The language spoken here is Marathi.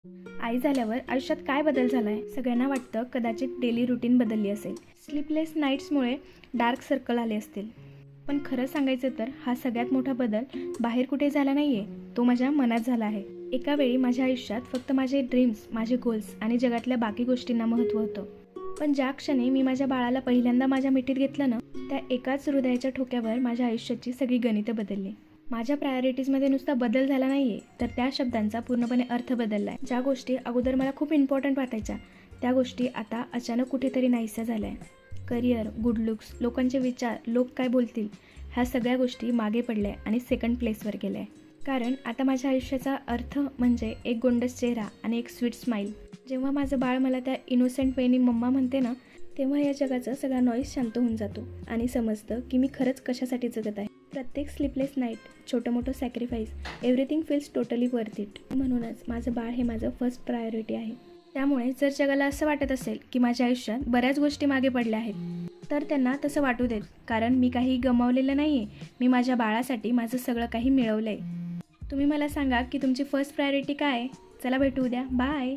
आई झाल्यावर आयुष्यात काय बदल झाला आहे? सगळ्यांना वाटतं कदाचित डेली रुटीन बदलली असेल, स्लीपलेस नाईट्समुळे डार्क सर्कल आले असतील. पण खरं सांगायचं तर हा सगळ्यात मोठा बदल बाहेर कुठे झाला नाही आहे, तो माझ्या मनात झाला आहे. एका वेळी माझ्या आयुष्यात फक्त माझे ड्रीम्स, माझे गोल्स आणि जगातल्या बाकी गोष्टींना महत्त्व होतं. पण ज्या क्षणी मी माझ्या बाळाला पहिल्यांदा माझ्या मिठीत घेतलं ना, त्या एकाच हृदयाच्या ठोक्यावर माझ्या आयुष्याची सगळी गणितं बदलली. माझ्या प्रायोरिटीजमध्ये नुसता बदल झाला नाही आहे, तर त्या शब्दांचा पूर्णपणे अर्थ बदलला आहे. ज्या गोष्टी अगोदर मला खूप इम्पॉर्टंट वाटायच्या, त्या गोष्टी आता अचानक कुठेतरी नाहीशा झाल्या आहे. करिअर, गुड लुक्स, लोकांचे विचार, लोक काय बोलतील, ह्या सगळ्या गोष्टी मागे पडल्या आणि सेकंड प्लेसवर गेल्या आहे. कारण आता माझ्या आयुष्याचा अर्थ म्हणजे एक गोंडस चेहरा आणि एक स्वीट स्माईल. जेव्हा माझं बाळ मला त्या इनोसेंट वेनी मम्मा म्हणते ना, तेव्हा या जगाचा सगळा नॉईज शांत होऊन जातो आणि समजतं की मी खरंच कशासाठी जगत आहे. प्रत्येक स्लीपलेस नाईट, छोटं मोठं sacrifice, everything feels totally worth it. म्हणूनच माझं बाळ हे माझं फर्स्ट प्रायोरिटी आहे. त्यामुळे जर जगाला असं वाटत असेल की माझ्या आयुष्यात बऱ्याच गोष्टी मागे पडल्या आहेत, तर त्यांना तसं वाटू देत, कारण मी काही गमावलेलं नाही आहे. मी माझ्या बाळासाठी माझं सगळं काही मिळवलं आहे. तुम्ही मला सांगा की तुमची फर्स्ट प्रायोरिटी काय आहे? चला भेटू उद्या. बाय.